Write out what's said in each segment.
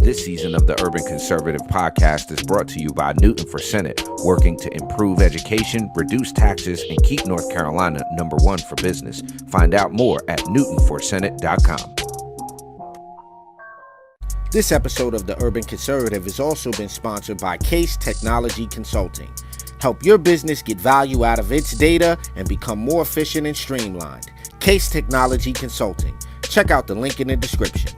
This season of the Urban Conservative Podcast is brought to you by Newton for Senate, working to improve education, reduce taxes, and keep North Carolina #1 for business. Find out more at newtonforsenate.com. This episode of the Urban Conservative has also been sponsored by Case Technology Consulting. Help your business get value out of its data and become more efficient and streamlined. Case Technology Consulting. Check out the link in the description.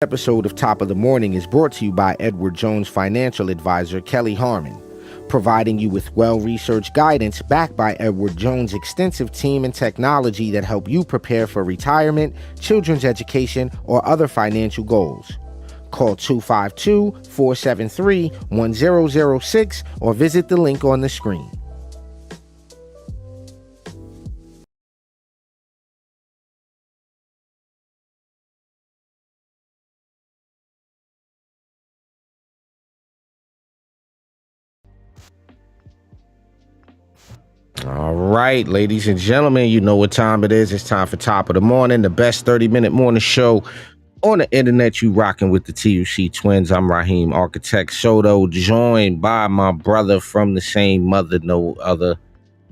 Episode of Top of the Morning is brought to you by Edward Jones financial advisor Kelly Harmon, providing you with well-researched guidance backed by Edward Jones' extensive team and technology that help you prepare for retirement, children's education, or other financial goals. Call 252-473-1006 or visit the link on the screen. All right, ladies and gentlemen, you know what time it is. It's time for Top of the Morning, the best 30-minute morning show on the internet. You rocking with the TUC twins. I'm Raheem Architect Soto, joined by my brother from the same mother, no other,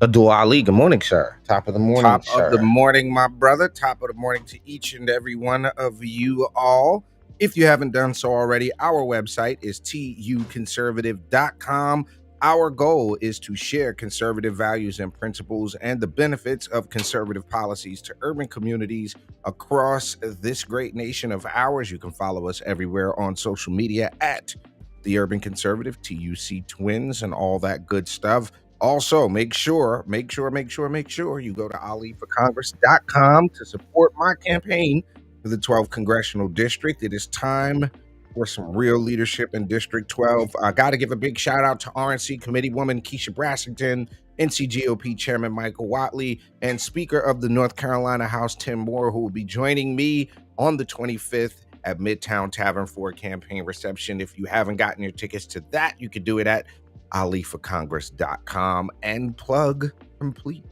Abdul Ali. Good morning, sir. Top of the morning, Top of the morning, my brother. Top of the morning to each and every one of you all. If you haven't done so already, our website is tuconservative.com. Our goal is to share conservative values and principles and the benefits of conservative policies to urban communities across this great nation of ours. You can follow us everywhere on social media at The Urban Conservative, TUC Twins, and all that good stuff. Also, make sure you go to aliforcongress.com to support my campaign for the 12th Congressional District. It is time for some real leadership in District 12. I got to give a big shout out to RNC Committeewoman Keisha Brassington, NCGOP Chairman Michael Whatley, and Speaker of the North Carolina House Tim Moore, who will be joining me on the 25th at Midtown Tavern for a campaign reception. If you haven't gotten your tickets to that, you can do it at aliforcongress.com. And plug complete.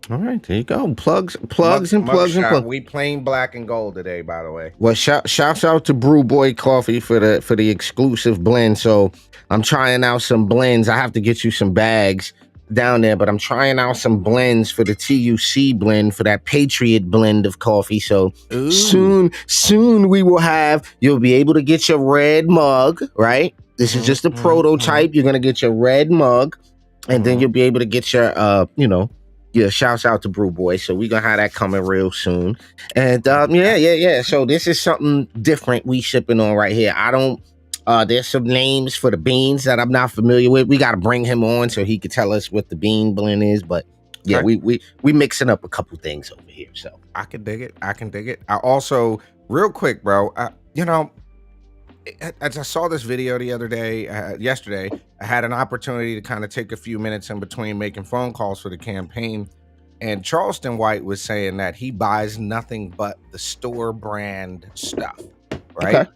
All right, there you go. Plugs. We plain black and gold today, by the way. Well, shouts out to Brew Boy Coffee for the exclusive blend. So I'm trying out some blends. I have to get you some bags down there, but I'm trying out some blends for the TUC blend, for that Patriot blend of coffee. So soon you'll be able to get your red mug, right? This is just a prototype. You're gonna get your red mug, and then you'll be able to get your shouts out to Brew Boy. So we're gonna have that coming real soon. And yeah. So this is something different we shipping on right here. There's some names for the beans that I'm not familiar with. We gotta bring him on so he could tell us what the bean blend is. But yeah, we mixing up a couple things over here. So I can dig it. I also, real quick, bro, as I saw this video yesterday, I had an opportunity to kind of take a few minutes in between making phone calls for the campaign, and Charleston White was saying that he buys nothing but the store brand stuff, right? Okay.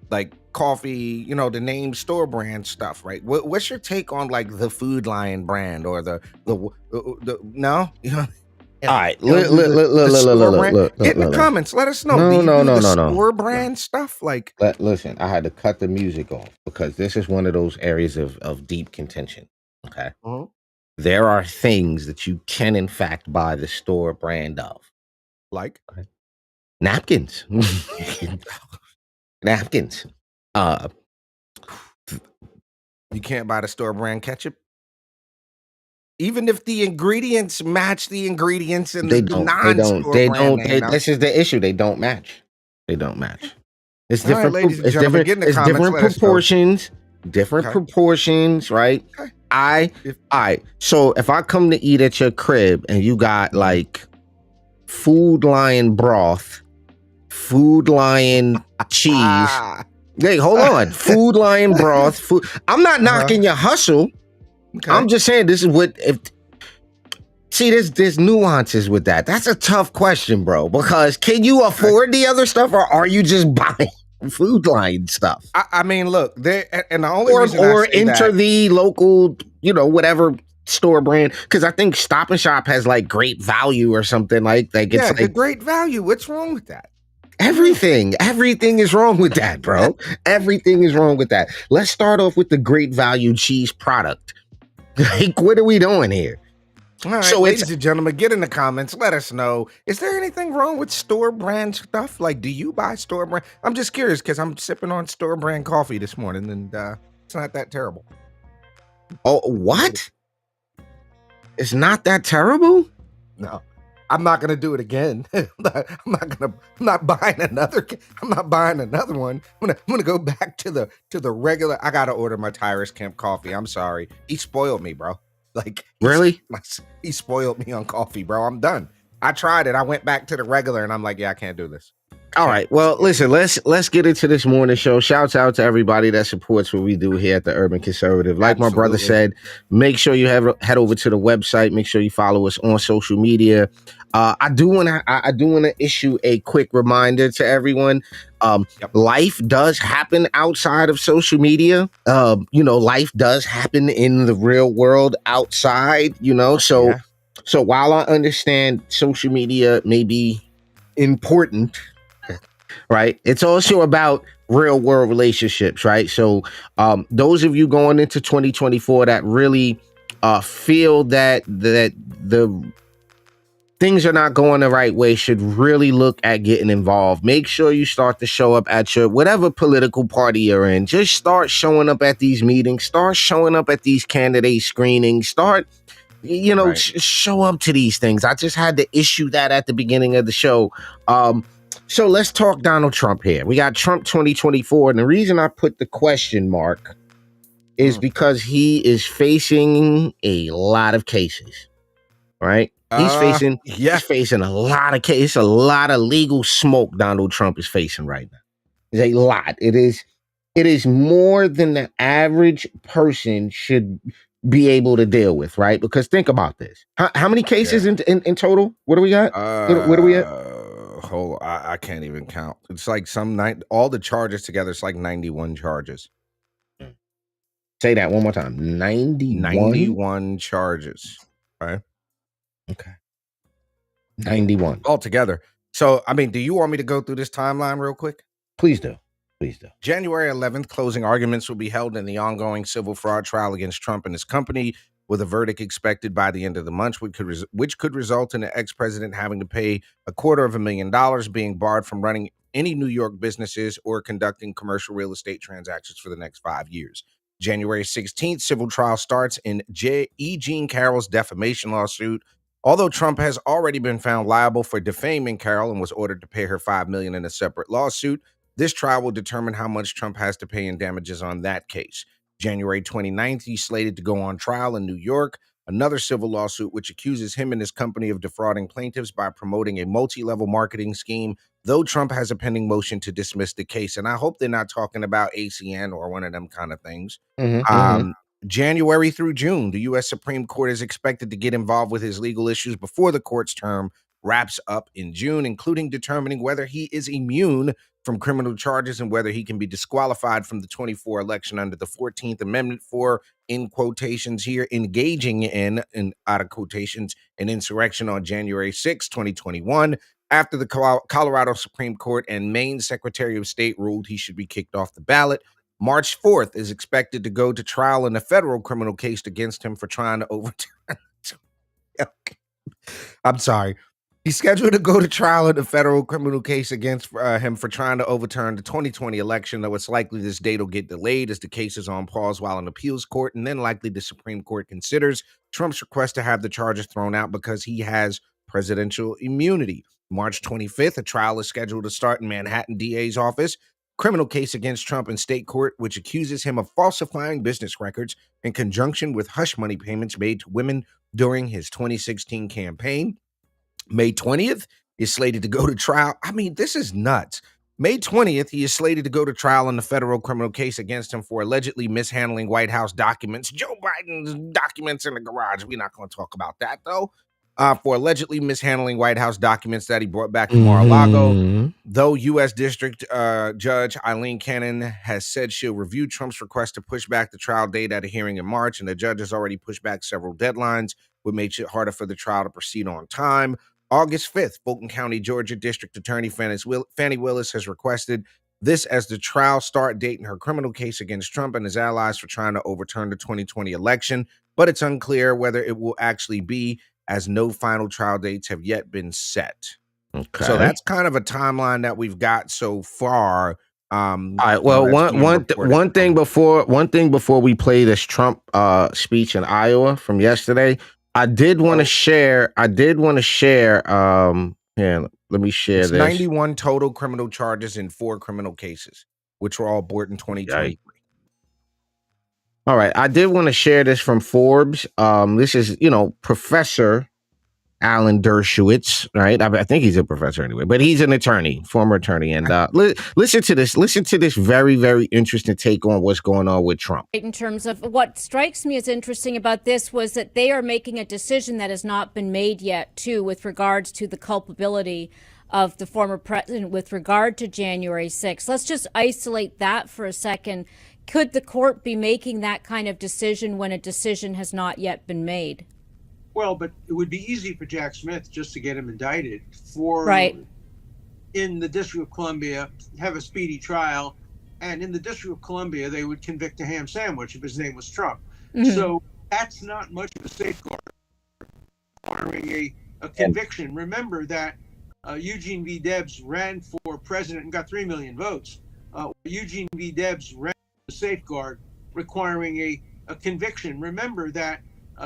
Like coffee, the name store brand stuff, right? What's your take on like the Food Lion brand or the no? All right, look. Get in the comments. Let us know. No. Store brand stuff, like. Listen, I had to cut the music off because this is one of those areas of deep contention. Okay, there are things that you can, in fact, buy the store brand of, like napkins. Napkins. You can't buy the store brand ketchup. Even if the ingredients match the ingredients in the non-store brand name. This is the issue. They don't match. It's different. Right, it's different proportions. Different proportions, right? Okay. So if I come to eat at your crib and you got like Food Lion broth, Food Lion cheese. Hey, hold on. Food Lion broth. I'm not knocking your hustle. Okay. I'm just saying this is there's nuances with that. That's a tough question, bro, because can you afford the other stuff or are you just buying Food Lion stuff? I mean, look, and the only reason or enter the local, whatever store brand? Because I think Stop and Shop has like great value or something like it's Yeah, the like great value. What's wrong with that? everything is wrong with that, bro. Everything is wrong with that. Let's start off with the great value cheese product. Like, what are we doing here? All right, So it's ladies and gentlemen, get in the comments. Let us know. Is there anything wrong with store brand stuff? Like, do you buy store brand? I'm just curious because I'm sipping on store brand coffee this morning, and it's not that terrible. oh, what? It's not that terrible? No, I'm not gonna do it again. I'm not buying another. I'm not buying another one. I'm gonna go back to the regular. I gotta order my Tyrus Camp coffee. I'm sorry. He spoiled me, bro. Like Really? he spoiled me on coffee, bro. I'm done. I tried it. I went back to the regular, and I'm like, yeah, I can't do this. All right. Well, listen, let's get into this morning show. Shouts out to everybody that supports what we do here at the Urban Conservative. Like my brother said, make sure you head over to the website. Make sure you follow us on social media. I do want to issue a quick reminder to everyone. Life does happen outside of social media. Life does happen in the real world outside. So while I understand social media may be important, right, it's also about real world relationships, right? So those of you going into 2024 that really feel that the things are not going the right way should really look at getting involved. Make sure you start to show up at your whatever political party you're in. Just start showing up at these meetings, start showing up at these candidate screenings, start show up to these things. I just had to issue that at the beginning of the show. So let's talk Donald Trump here. We got Trump 2024. And the reason I put the question mark is because he is facing a lot of cases, right? He's facing a lot of cases, a lot of legal smoke Donald Trump is facing right now. It's a lot. It is more than the average person should be able to deal with, right? Because think about this. How many cases in total? What do we got? What are we at? Hold on, I can't even count. It's like all the charges together, it's like 91 charges. Say that one more time. 91 charges. Right? Okay. 91 altogether. So, I mean, do you want me to go through this timeline real quick? Please do. Please do. January 11th, closing arguments will be held in the ongoing civil fraud trial against Trump and his company, with a verdict expected by the end of the month, which could result in the ex-president having to pay $250,000, being barred from running any New York businesses or conducting commercial real estate transactions for the next 5 years. January 16th, civil trial starts in E. Jean Carroll's defamation lawsuit. Although Trump has already been found liable for defaming Carroll and was ordered to pay her $5 million in a separate lawsuit, this trial will determine how much Trump has to pay in damages on that case. January 29th, he's slated to go on trial in New York, another civil lawsuit which accuses him and his company of defrauding plaintiffs by promoting a multi-level marketing scheme, though Trump has a pending motion to dismiss the case. And I hope they're not talking about ACN or one of them kind of things. January through June, the U.S. Supreme Court is expected to get involved with his legal issues before the court's term wraps up in June, including determining whether he is immune from criminal charges and whether he can be disqualified from the 24 election under the 14th Amendment for, in quotations here, engaging in out of quotations, an insurrection on January 6, 2021, after the Colorado Supreme Court and Maine Secretary of State ruled he should be kicked off the ballot. March 4th is expected to go to trial in a federal criminal case against him for trying to overturn. I'm sorry. He's scheduled to go to trial in a federal criminal case against him for trying to overturn the 2020 election, though it's likely this date will get delayed as the case is on pause while in appeals court, and then likely the Supreme Court considers Trump's request to have the charges thrown out because he has presidential immunity. March 25th, a trial is scheduled to start in Manhattan DA's office. Criminal case against Trump in state court, which accuses him of falsifying business records in conjunction with hush money payments made to women during his 2016 campaign. May 20th is slated to go to trial. I mean, this is nuts. May 20th, he is slated to go to trial in the federal criminal case against him for allegedly mishandling White House documents. Joe Biden's documents in the garage. We're not going to talk about that, though. for allegedly mishandling White House documents that he brought back to Mar-a-Lago. Though U.S. District Judge Eileen Cannon has said she'll review Trump's request to push back the trial date at a hearing in March, and the judge has already pushed back several deadlines, which makes it harder for the trial to proceed on time. August 5th, Fulton County, Georgia District Attorney Fannie Willis has requested this as the trial start date in her criminal case against Trump and his allies for trying to overturn the 2020 election, but it's unclear whether it will actually be, as no final trial dates have yet been set. Okay. So that's kind of a timeline that we've got so far. All right. Well, one thing before we play this Trump speech in Iowa from yesterday, I did want to share. Here, let me share it's this. 91 total criminal charges in 4 criminal cases, which were all brought in 2023. All right. I did want to share this from Forbes. This is, Professor Alan Dershowitz, right? I think he's a professor anyway, but he's an attorney, former attorney. And listen to this. Listen to this very, very interesting take on what's going on with Trump. In terms of what strikes me as interesting about this was that they are making a decision that has not been made yet, too, with regards to the culpability of the former president with regard to January 6th. Let's just isolate that for a second. Could the court be making that kind of decision when a decision has not yet been made? Well, but it would be easy for Jack Smith just to get him indicted in the District of Columbia, have a speedy trial, and in the District of Columbia, they would convict a ham sandwich if his name was Trump. Mm-hmm. So that's not much of a safeguard requiring a conviction. Remember that Eugene V. Debs ran for president and got 3 million votes. Eugene V. Debs ran a safeguard requiring a conviction. Remember that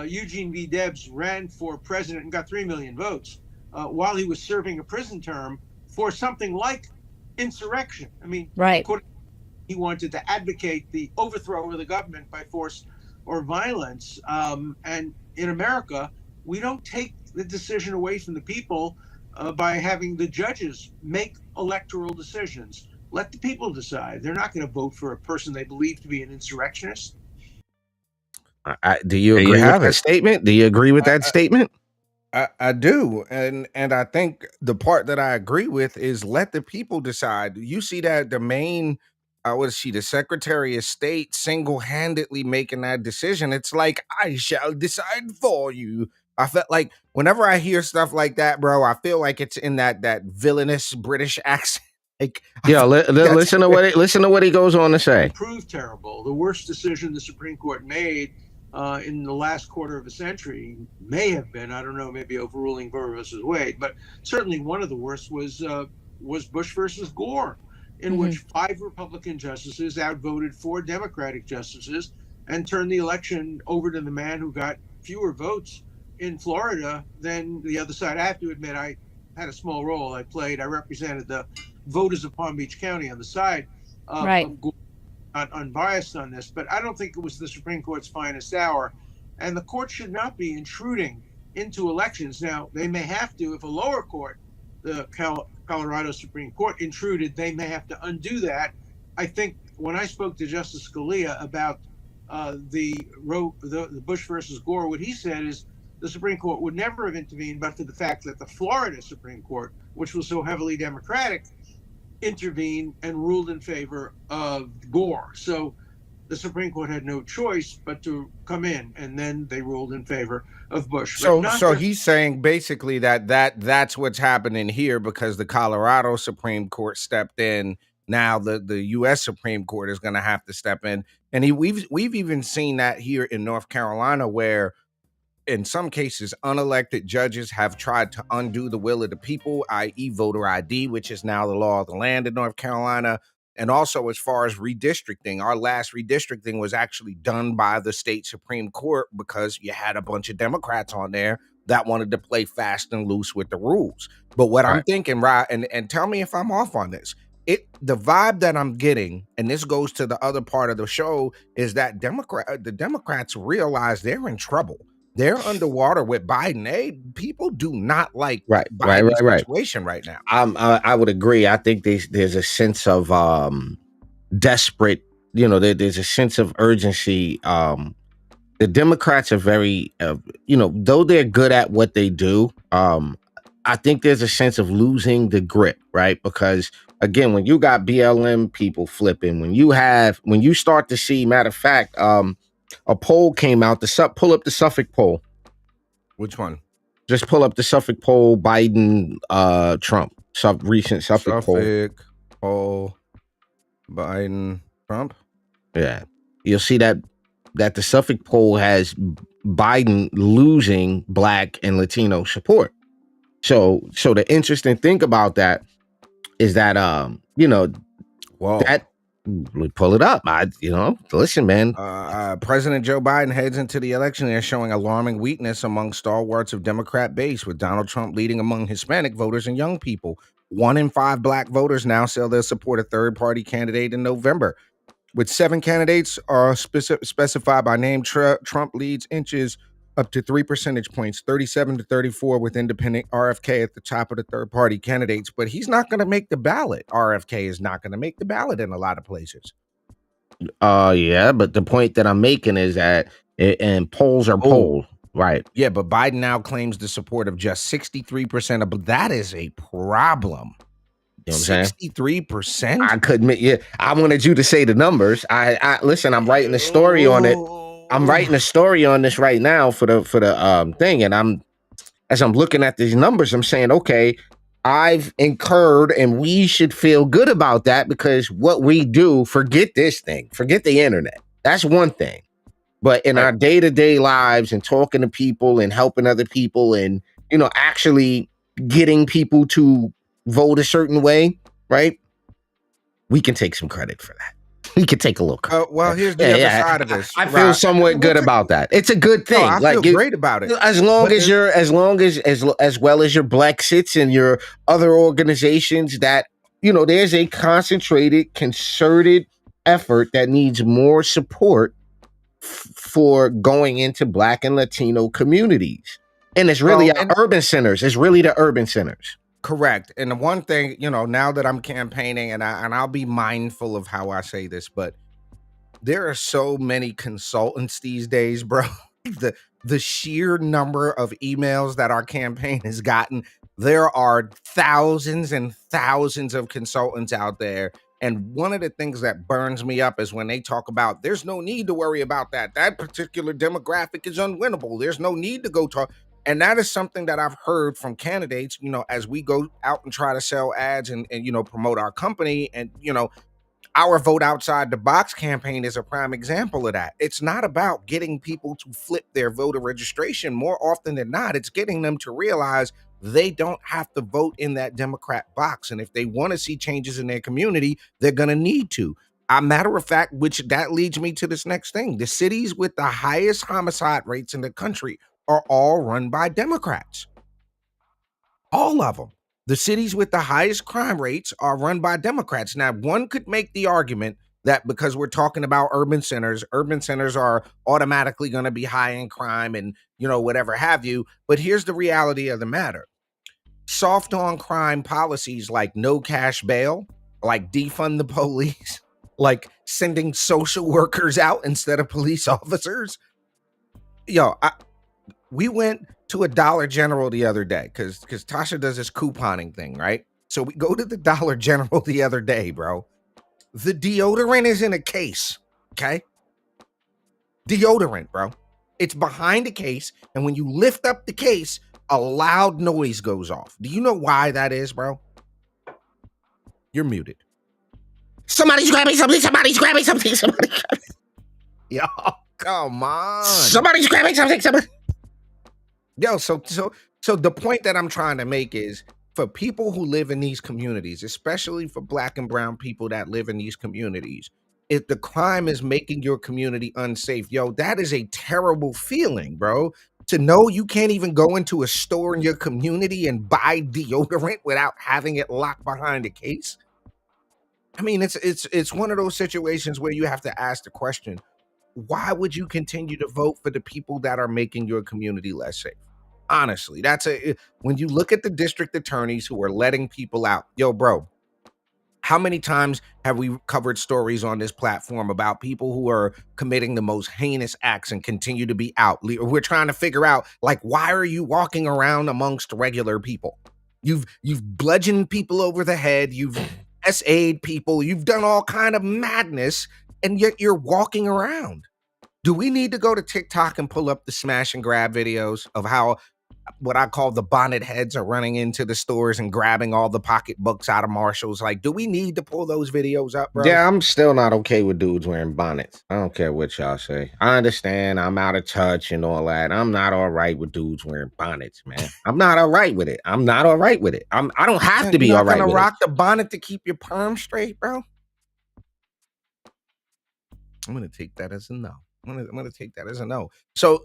Eugene V. Debs ran for president and got 3 million votes while he was serving a prison term for something like insurrection. I mean, he wanted to advocate the overthrow of the government by force or violence. And in America, we don't take the decision away from the people by having the judges make electoral decisions. Let the people decide. They're not going to vote for a person they believe to be an insurrectionist. Do you agree with that statement? Do you agree with that statement? I do. And I think the part that I agree with is let the people decide. You see that the main, the Secretary of State single-handedly making that decision. It's like, I shall decide for you. I felt like whenever I hear stuff like that, bro, I feel like it's in that villainous British accent. Like, listen to what he goes on to say. Proved terrible. The worst decision the Supreme Court made in the last quarter of a century may have been, I don't know, maybe overruling Roe versus Wade, but certainly one of the worst was Bush versus Gore, in which 5 Republican justices outvoted 4 Democratic justices and turned the election over to the man who got fewer votes in Florida than the other side. I have to admit, I had a small role. I represented the voters of Palm Beach County on the side of Gore. Not unbiased on this, but I don't think it was the Supreme Court's finest hour. And the court should not be intruding into elections. Now, they may have to, if a lower court, the Colorado Supreme Court, intruded, they may have to undo that. I think when I spoke to Justice Scalia about the Bush versus Gore, what he said is the Supreme Court would never have intervened but for the fact that the Florida Supreme Court, which was so heavily Democratic, intervened and ruled in favor of Gore. So the Supreme Court had no choice but to come in, and then they ruled in favor of Bush. So he's saying basically that's what's happening here because the Colorado Supreme Court stepped in. Now the U.S. Supreme Court is going to have to step in, and we've even seen that here in North Carolina, where in some cases, unelected judges have tried to undo the will of the people, i.e. voter ID, which is now the law of the land in North Carolina. And also, as far as redistricting, our last redistricting was actually done by the state Supreme Court because you had a bunch of Democrats on there that wanted to play fast and loose with the rules. But what I'm thinking, and tell me if I'm off on this, the vibe that I'm getting, and this goes to the other part of the show, is that the Democrats realize they're in trouble. They're underwater with Biden. People do not like Biden's situation right now. I would agree. I think there's a sense of desperate. There's a sense of urgency the Democrats are very, though they're good at what they do, I think there's a sense of losing the grip, right? Because again, when you got BLM people flipping, when you start to see, matter of fact, a poll came out, pull up the Suffolk poll. Which one? Just pull up the Suffolk poll, Biden, Trump, recent Suffolk poll, Biden, Trump. Yeah. You'll see that the Suffolk poll has Biden losing Black and Latino support. So the interesting thing about that is that, Whoa. that we pull it up. Listen, man. President Joe Biden heads into the election year showing alarming weakness among stalwarts of Democrat base, with Donald Trump leading among Hispanic voters and young people. 1 in 5 Black voters now say they'll support a third-party candidate in November. With 7 candidates are specified by name, Trump leads inches up to 3 percentage points, 37 to 34, with independent RFK at the top of the third-party candidates. But he's not going to make the ballot. RFK is not going to make the ballot in a lot of places. Yeah, but the point that I'm making is that, and polls are polls, right? Yeah, but Biden now claims the support of just 63% of, that is a problem. You know what I'm saying? 63%? I couldn't. Yeah, I wanted you to say the numbers. I listen. I'm writing a story on it. I'm writing a story on this right now for the thing, and as I'm looking at these numbers, I'm saying, okay, I've incurred, and we should feel good about that, because what we do, forget this thing, forget the internet. That's one thing, but in our day-to-day lives and talking to people and helping other people, and actually getting people to vote a certain way, right? We can take some credit for that. We could take a look. Well, here's the other side of this. I feel somewhat good about that. It's a good thing. I feel great about it. As well as your Blexits and your other organizations, that there's a concentrated, concerted effort that needs more support for going into Black and Latino communities. And it's really urban centers. It's really the urban centers. Correct. And the one thing, now that I'm campaigning, and I'll be mindful of how I say this, but there are so many consultants these days, bro. The sheer number of emails that our campaign has gotten, there are thousands and thousands of consultants out there. And one of the things that burns me up is when they talk about, there's no need to worry about that. That particular demographic is unwinnable. There's no need to go talk. And that is something that I've heard from candidates, as we go out and try to sell ads and promote our company. And, our Vote Outside the Box campaign is a prime example of that. It's not about getting people to flip their voter registration. More often than not, it's getting them to realize they don't have to vote in that Democrat box. And if they want to see changes in their community, they're going to need to. A matter of fact, which that leads me to this next thing. The cities with the highest homicide rates in the country are all run by Democrats. All of them. The cities with the highest crime rates are run by Democrats. Now, one could make the argument that because we're talking about urban centers are automatically going to be high in crime and, whatever have you. But here's the reality of the matter. Soft on crime policies like no cash bail, like defund the police, like sending social workers out instead of police officers. We went to a Dollar General the other day because Tasha does this couponing thing, right? So we go to the Dollar General the other day, bro. The deodorant is in a case, okay? Deodorant, bro. It's behind a case, and when you lift up the case, a loud noise goes off. Do you know why that is, bro? You're muted. Somebody's grabbing something. Somebody's grabbing something. Yo, come on. Somebody's grabbing something. Yo, so the point that I'm trying to make is, for people who live in these communities, especially for Black and brown people that live in these communities, if the crime is making your community unsafe, that is a terrible feeling, bro. To know you can't even go into a store in your community and buy deodorant without having it locked behind a case. I mean, it's one of those situations where you have to ask the question, why would you continue to vote for the people that are making your community less safe? Honestly, when you look at the district attorneys who are letting people out, bro, How many times have we covered stories on this platform about people who are committing the most heinous acts and continue to be out? We're trying to figure out, like, why are you walking around amongst regular people? You've bludgeoned people over the head, you've SA'd people, you've done all kind of madness, and yet you're walking around. Do we need to go to TikTok and pull up the smash and grab videos of how what I call the bonnet heads are running into the stores and grabbing all the pocketbooks out of Marshalls? Like, do we need to pull those videos up, bro? Yeah, I'm still not okay with dudes wearing bonnets. I don't care what y'all say. I understand I'm out of touch and all that. I'm not all right with dudes wearing bonnets, man. I'm not all right with it. I'm not all right with it. I don't have to be all right You're not with gonna rock it. the bonnet to keep your perm straight, bro? I'm gonna take that as a no. I'm gonna take that as a no. So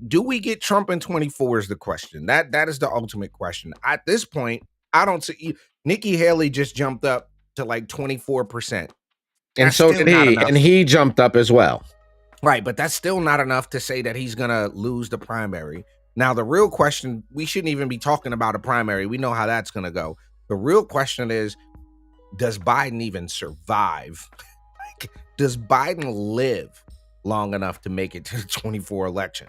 do we get Trump in 24 is the question. That is the ultimate question. At this point, I don't see Nikki Haley just jumped up to like 24%. And That's so still did not he. enough. And he jumped up as well. Right, but that's still not enough to say that he's gonna lose the primary. Now, the real question, we shouldn't even be talking about a primary. We know how that's gonna go. The real question is, does Biden even survive? Like, does Biden live long enough to make it to the 24 election?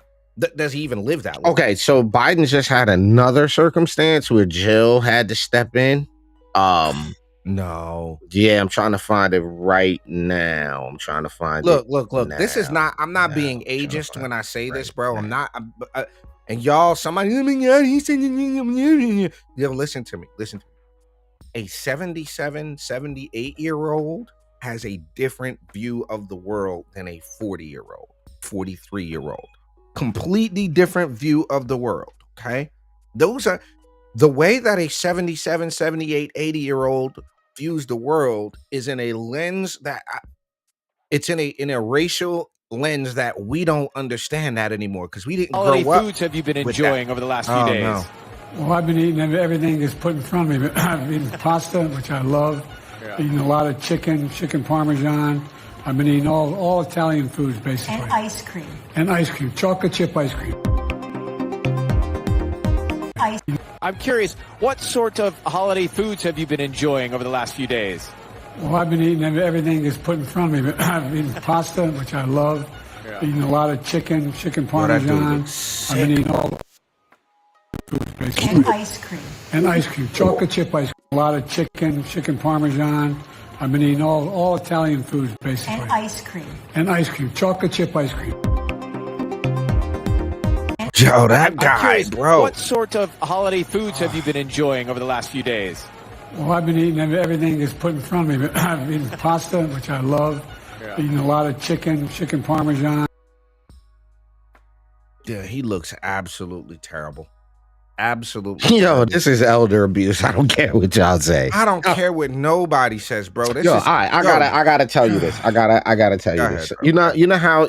Does he even live that long? Okay, so Biden just had another circumstance where Jill had to step in. No. Yeah, I'm trying to find it right now. I'm trying to find it. Look. This is not. I'm not being ageist when I say this, bro. I'm not. And y'all, somebody, he said, yo, listen to me. Listen to me. A 77, 78-year-old has a different view of the world than a 40-year-old, 43-year-old. Completely different view of the world, okay? Those are the way that a 77, 78, 80-year-old views the world is in a lens that it's in a racial lens that we don't understand that anymore because we didn't grow up. Foods have you been enjoying over the last few days? No. Well, I've been eating everything that's put in front of me. I've eaten pasta, which I love. Eating a lot of chicken Parmesan. I've been eating all Italian foods, basically. And ice cream. And ice cream, chocolate chip ice cream. I'm curious, what sort of holiday foods have you been enjoying over the last few days? Well, I've been eating everything that's put in front of me. I've eaten pasta, which I love. Eating a lot of chicken Parmesan. I've been eating all foods, basically. And ice cream. And ice cream, chocolate chip ice cream. A lot of chicken Parmesan. I've been eating all Italian foods, basically. And ice cream. And ice cream, chocolate chip ice cream. Yo, that I'm guy, curious, bro. what sort of holiday foods have you been enjoying over the last few days? Well, I've been eating everything that's put in front of me. I've eaten pasta, which I love. Eating a lot of chicken Parmesan. Yeah, he looks absolutely terrible. Absolutely. Yo, terrible. this is elder abuse. I don't care what y'all say. I don't care what nobody says, bro. This Yo, is, I gotta tell you this. I gotta tell you Go this. ahead, bro.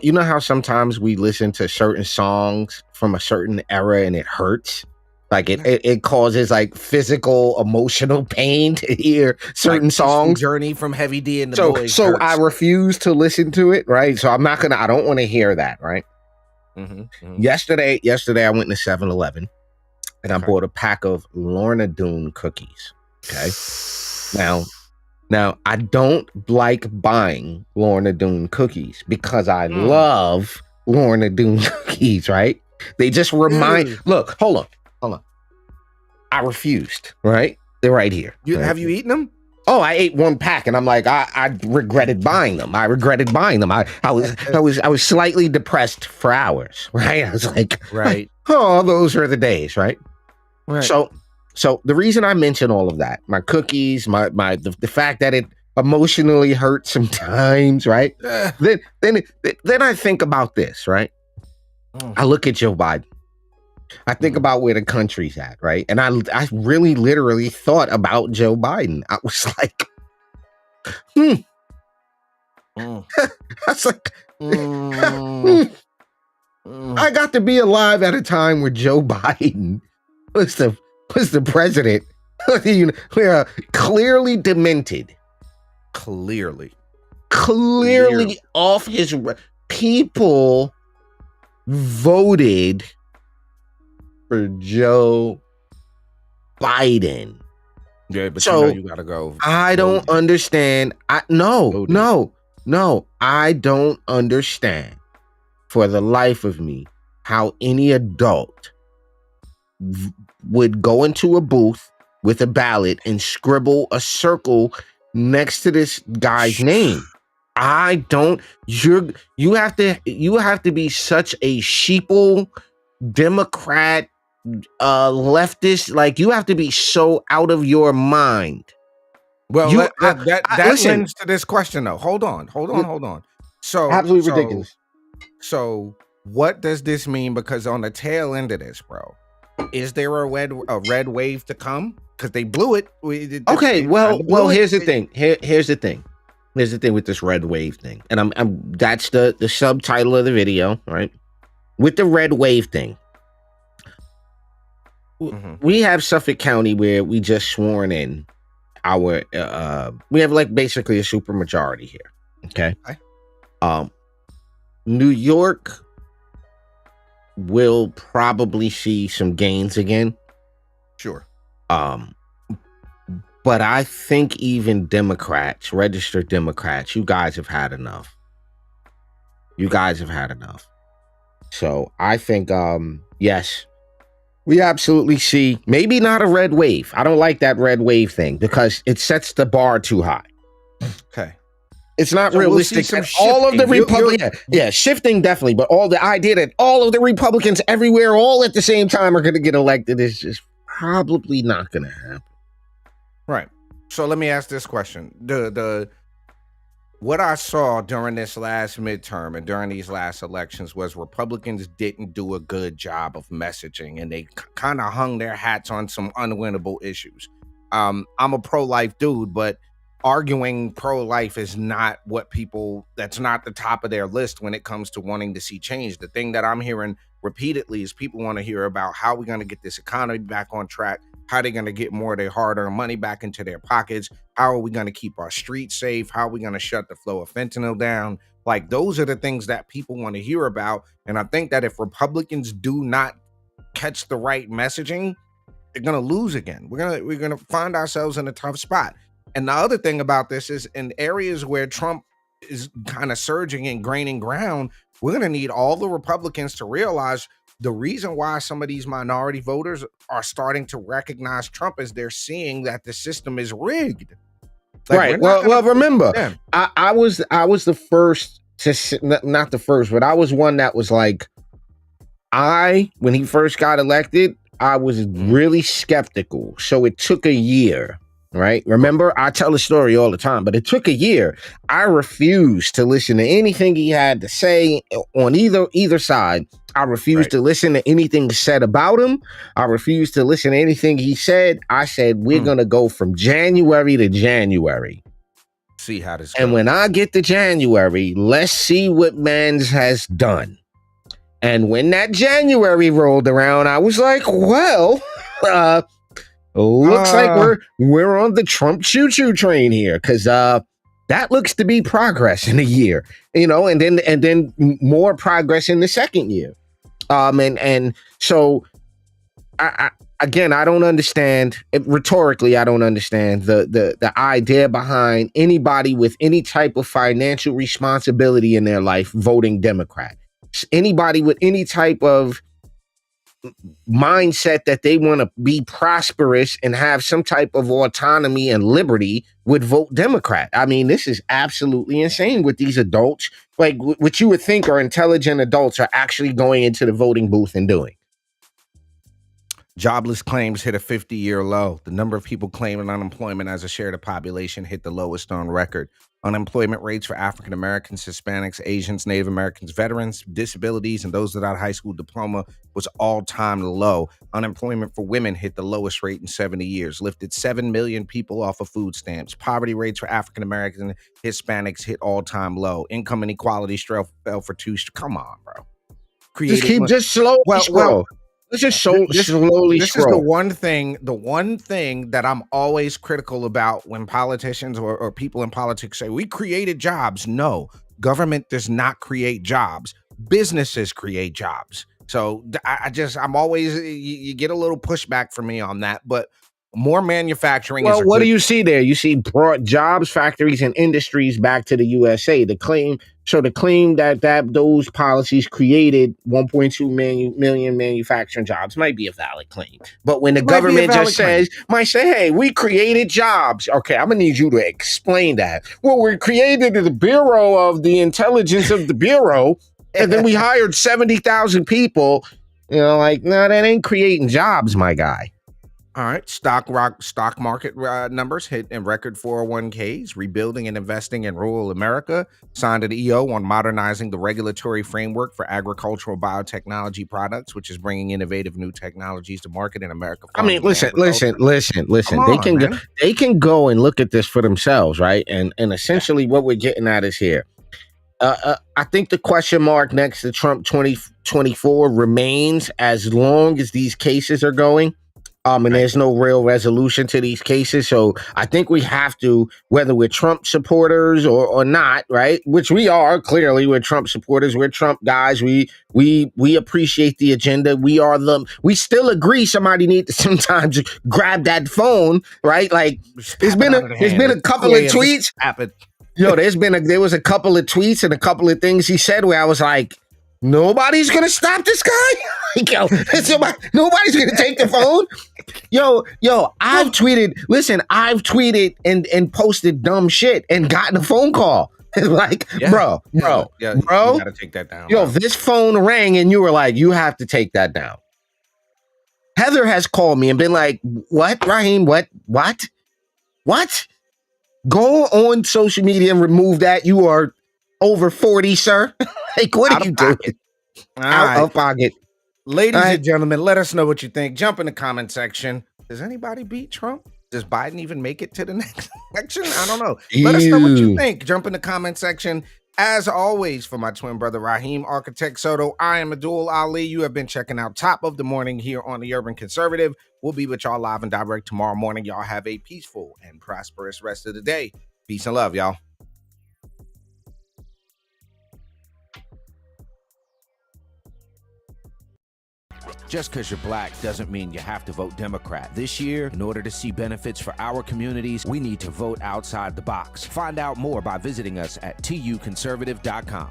You know how sometimes we listen to certain songs from a certain era and it hurts. Like it causes like physical, emotional pain to hear certain Like songs. Journey from Heavy D and the So Boys. so hurts. I refuse to listen to it, right? So I don't want to hear that, right? Mhm. Yesterday I went to 7-Eleven and I Okay. bought a pack of Lorna Doone cookies. Okay. Now I don't like buying Lorna Doone cookies because I love Lorna Doone cookies, right? They just remind look, hold on. I refused, right? They're right here. Right? Have you eaten them? Oh, I ate one pack and I'm like, I regretted buying them. I was slightly depressed for hours, right? I was like, Right. oh, those are the days, right? Right. So the reason I mention all of that, my cookies, the fact that it emotionally hurts sometimes, right? Then I think about this, right? I look at Joe Biden. I think about where the country's at, right? And I really literally thought about Joe Biden. I was like, I was like, I got to be alive at a time where Joe Biden was the president. We're clearly demented. Clearly. Off his people voted for Joe Biden. Yeah, but So you gotta go. I don't understand. No. I don't understand for the life of me how any adult would go into a booth with a ballot and scribble a circle next to this guy's name. I don't. You have to be such a sheeple Democrat, leftist. Like, you have to be so out of your mind. Well, that listen, lends to this question though. Hold on. So absolutely ridiculous. So what does this mean? Because on the tail end of this, bro, is there a red wave to come? Because they blew it. Okay, well, here's the thing. Here's the thing. Here's the thing with this red wave thing, and I'm that's the subtitle of the video, right? With the red wave thing, we have Suffolk County where we just sworn in our we have like basically a super majority here. Okay. New York will probably see some gains again. Sure. But I think even Democrats, registered Democrats, you guys have had enough. So I think yes, we absolutely see maybe not a red wave. I don't like that red wave thing because it sets the bar too high. Okay. It's not So realistic. We'll All of the Republicans, shifting definitely, but all the idea that all of the Republicans everywhere all at the same time are going to get elected is just probably not going to happen. Right. So let me ask this question. What I saw during this last midterm and during these last elections was Republicans didn't do a good job of messaging, and they kind of hung their hats on some unwinnable issues. I'm a pro-life dude, but arguing pro-life is not that's not the top of their list when it comes to wanting to see change. The thing that I'm hearing repeatedly is people want to hear about how we're going to get this economy back on track, how they're going to get more of their hard-earned money back into their pockets, how are we going to keep our streets safe, how are we going to shut the flow of fentanyl down. Like, those are the things that people want to hear about. And I think that if Republicans do not catch the right messaging, they're going to lose again. We're going to find ourselves in a tough spot. And the other thing about this is, in areas where Trump is kind of surging and gaining ground, we're going to need all the Republicans to realize the reason why some of these minority voters are starting to recognize Trump is they're seeing that the system is rigged. Like, right. Well, remember, I was the first to, not the first, but I was one that was like, when he first got elected, I was really skeptical. So it took a year. Right. Remember, I tell the story all the time, but it took a year. I refused to listen to anything he had to say on either side. I refused to listen to anything said about him. I refused to listen to anything he said. I said, we're going to go from January to January. See how this goes. And when I get to January, let's see what Mans has done. And when that January rolled around, I was like, well, looks like we're on the Trump choo-choo train here, because that looks to be progress in a year, and then more progress in the second year. And so I don't understand rhetorically. I don't understand the idea behind anybody with any type of financial responsibility in their life voting Democrat. Anybody with any type of mindset that they want to be prosperous and have some type of autonomy and liberty would vote Democrat. I mean, this is absolutely insane with these adults. Like, what you would think are intelligent adults are actually going into the voting booth and doing. Jobless claims hit a 50-year low. The number of people claiming unemployment as a share of the population hit the lowest on record. Unemployment rates for African Americans, Hispanics, Asians, Native Americans, veterans, disabilities, and those without a high school diploma was all-time low. Unemployment for women hit the lowest rate in 70 years, lifted 7 million people off of food stamps. Poverty rates for African Americans and Hispanics hit all-time low. Income inequality fell for two. Come on, bro. Just slowly scroll. Let's just slowly scroll. This is the one thing that I'm always critical about when politicians or people in politics say, we created jobs. No, government does not create jobs. Businesses create jobs. So I'm always, you get a little pushback from me on that. But more manufacturing. Well, is a what do good- you see there? You see brought jobs, factories, and industries back to the USA. The claim that those policies created 1.2 million manufacturing jobs might be a valid claim. But when the It might be a government valid just says, might say, hey, we created jobs. Okay, I'm gonna need you to explain that. Well, we created the Bureau of the Intelligence of the Bureau, and then we hired 70,000 people. You know, like, no, that ain't creating jobs, my guy. All right, stock market numbers hit in record 401ks, rebuilding and investing in rural America, signed an EO on modernizing the regulatory framework for agricultural biotechnology products, which is bringing innovative new technologies to market in America. I mean, listen. Come They on, can man. they can go and look at this for themselves, right? And essentially, what we're getting at is here. I think the question mark next to Trump 2024 remains as long as these cases are going. And there's no real resolution to these cases. So I think we have to, whether we're Trump supporters or not, right? Which we are, clearly we're Trump supporters, we're Trump guys. We appreciate the agenda. We still agree somebody needs to sometimes grab that phone, right? Like there's been a couple of tweets. Yo, there was a couple of tweets and a couple of things he said where I was like, nobody's gonna stop this guy. Like, yo, nobody's gonna take the phone. Yo, I've tweeted and posted dumb shit and gotten a phone call. Like, bro, you gotta take that down. Yo, bro. this phone rang and you were like, you have to take that down. Heather has called me and been like, what, Raheem? What? Go on social media and remove that. You are over 40, sir. Like, what are you doing? Out of pocket. Ladies and gentlemen, let us know what you think. Jump in the comment section. Does anybody beat Trump? Does Biden even make it to the next election? I don't know. Let us know what you think. Jump in the comment section. As always, for my twin brother Raheem, Architect Soto, I am Abdul Ali. You have been checking out Top of the Morning here on the Urban Conservative. We'll be with y'all live and direct tomorrow morning. Y'all have a peaceful and prosperous rest of the day. Peace and love, y'all. Just because you're black doesn't mean you have to vote Democrat. This year, in order to see benefits for our communities, we need to vote outside the box. Find out more by visiting us at tuconservative.com.